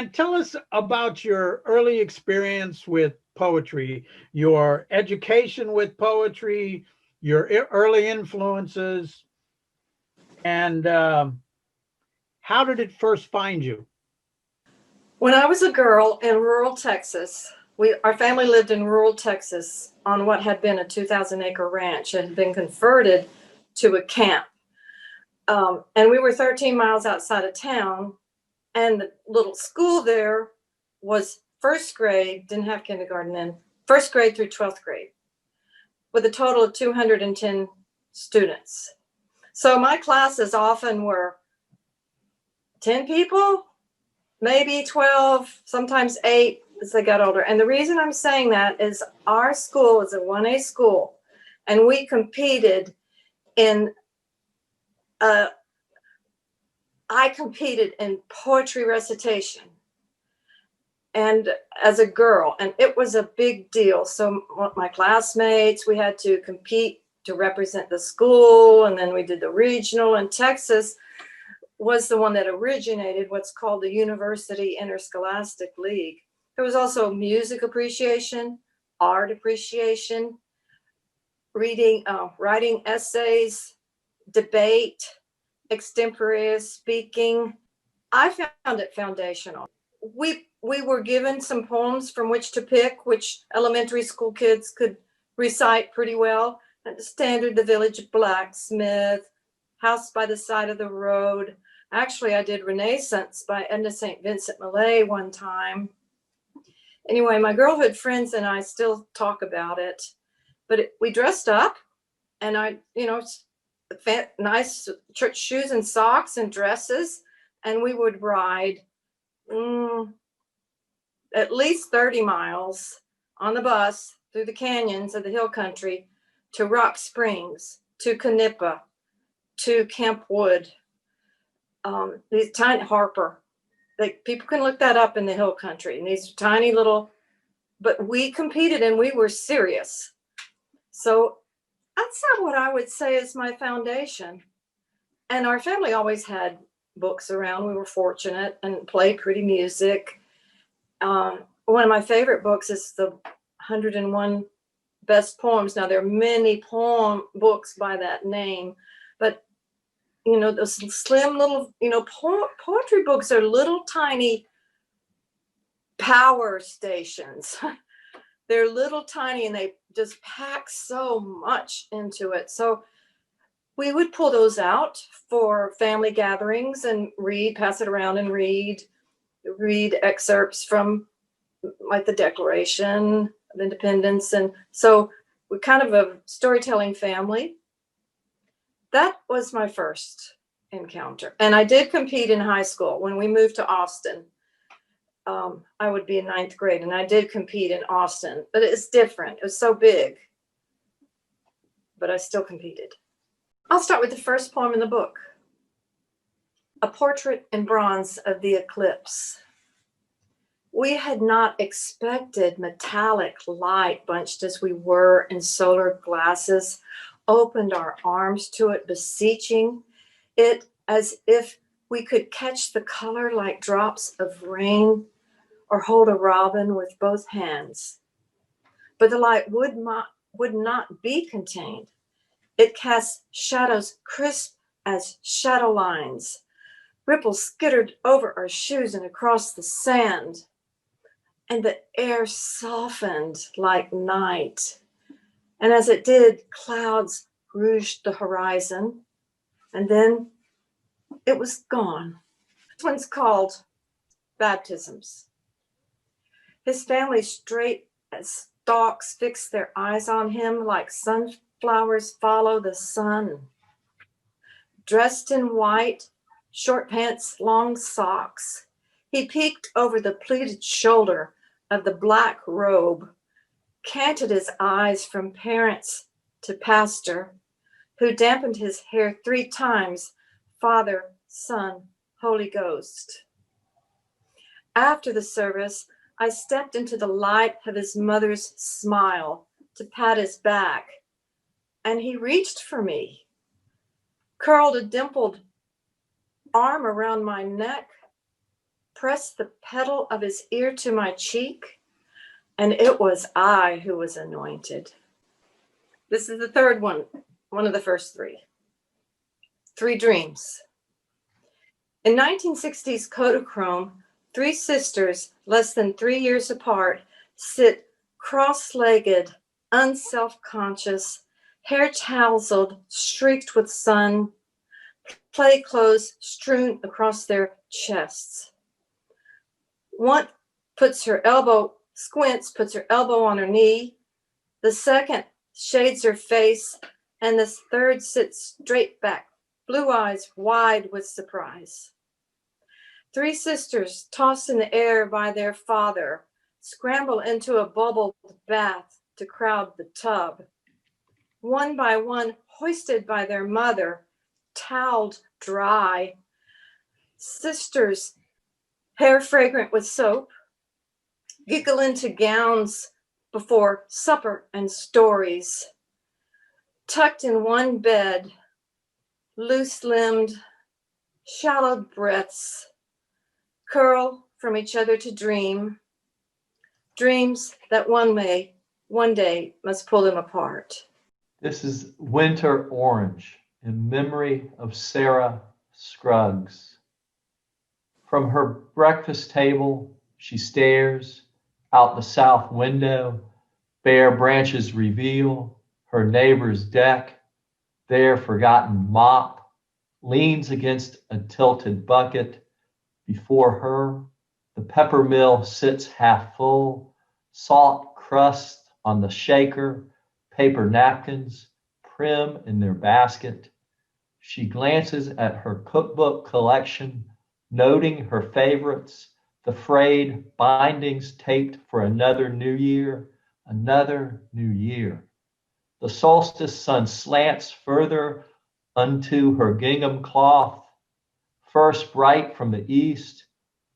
And tell us about your early experience with poetry, your education with poetry, your early influences, and how did it first find you? When I was a girl in rural Texas, our family lived in rural Texas on what had been a 2,000-acre ranch. It had been converted to a camp. And we were 13 miles outside of town, and the little school there was first grade, didn't have kindergarten then, first grade through 12th grade, with a total of 210 students. So my classes often were 10 people, maybe 12, sometimes 8 as they got older. And the reason I'm saying that is our school is a 1A school, and we competed in, I competed in poetry recitation and as a girl, and it was a big deal. So my classmates, we had to compete to represent the school, and then we did the regional, and Texas was the one that originated what's called the University Interscholastic League. There was also music appreciation, art appreciation, reading, writing essays, debate, extemporaneous speaking. I found it foundational. We were given some poems from which to pick, which elementary school kids could recite pretty well. And the standard, The Village Blacksmith, House by the Side of the Road. Actually, I did Renaissance by Edna St. Vincent Millay one time. Anyway, my girlhood friends and I still talk about it. But we dressed up, and nice church shoes and socks and dresses, and we would ride at least 30 miles on the bus through the canyons of the hill country to Rock Springs, to Canepa, to Camp Wood, these tiny Harper. Like, people can look that up in the hill country. And these tiny little, but we competed and we were serious. So that's not what I would say is my foundation. And our family always had books around. We were fortunate and played pretty music. One of my favorite books is the 101 Best Poems. Now, there are many poem books by that name, but those slim little, poetry books are little tiny power stations. They're little tiny, and they just pack so much into it. So we would pull those out for family gatherings and pass it around and read excerpts from, like, the Declaration of Independence. And so we're kind of a storytelling family. That was my first encounter. And I did compete in high school. When we moved to Austin, I would be in 9th grade, and I did compete in Austin, but it's different. It was so big, but I still competed. I'll start with the first poem in the book, A Portrait in Bronze of the Eclipse. We had not expected metallic light, bunched as we were in solar glasses, opened our arms to it, beseeching it as if we could catch the color like drops of rain, or hold a robin with both hands. But the light would not be contained. It cast shadows crisp as shadow lines. Ripples skittered over our shoes and across the sand. And the air softened like night. And as it did, clouds rouged the horizon. And then it was gone. This one's called Baptisms. His family, straight as stalks, fixed their eyes on him like sunflowers follow the sun. Dressed in white, short pants, long socks, he peeked over the pleated shoulder of the black robe, canted his eyes from parents to pastor, who dampened his hair 3 times, Father, Son, Holy Ghost. After the service, I stepped into the light of his mother's smile to pat his back, and he reached for me, curled a dimpled arm around my neck, pressed the petal of his ear to my cheek, and it was I who was anointed. This is the third one of the first three. 3 dreams. In 1960s Kodachrome, 3 sisters, less than 3 years apart, sit cross-legged, unself-conscious, hair tousled, streaked with sun, play clothes strewn across their chests. One squints, puts her elbow on her knee. The second shades her face, and the third sits straight back, blue eyes wide with surprise. 3 sisters, tossed in the air by their father, scramble into a bubbled bath to crowd the tub. One by one, hoisted by their mother, toweled dry. Sisters, hair fragrant with soap, giggle into gowns before supper and stories. Tucked in one bed, loose-limbed, shallowed breaths, curl from each other to dream, dreams that one day must pull them apart. This is Winter Orange in memory of Sarah Scruggs. From her breakfast table, she stares out the south window. Bare branches reveal her neighbor's deck. Their forgotten mop leans against a tilted bucket. Before her, the pepper mill sits half full, salt crust on the shaker, paper napkins prim in their basket. She glances at her cookbook collection, noting her favorites, the frayed bindings taped for another new year, another new year. The solstice sun slants further unto her gingham cloth, first bright from the east,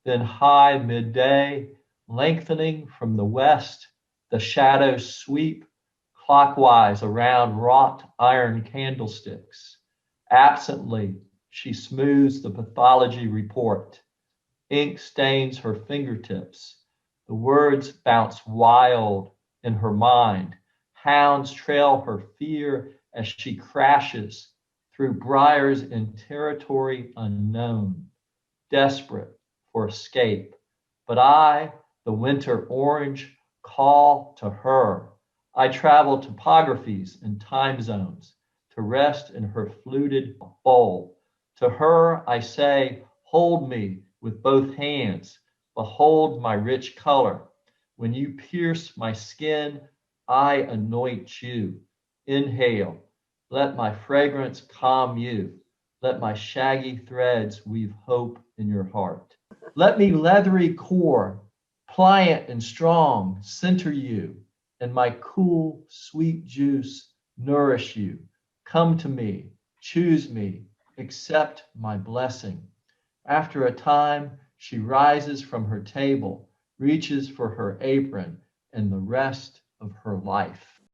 then high midday, lengthening from the west, the shadows sweep clockwise around wrought iron candlesticks. Absently, she smooths the pathology report. Ink stains her fingertips. The words bounce wild in her mind. Hounds trail her fear as she crashes through briars in territory unknown, desperate for escape. But I, the winter orange, call to her. I travel topographies and time zones to rest in her fluted bowl. To her I say, hold me with both hands. Behold my rich color. When you pierce my skin, I anoint you. Inhale. Let my fragrance calm you. Let my shaggy threads weave hope in your heart. Let me leathery core, pliant and strong, center you, and my cool, sweet juice nourish you. Come to me, choose me, accept my blessing. After a time, she rises from her table, reaches for her apron and the rest of her life.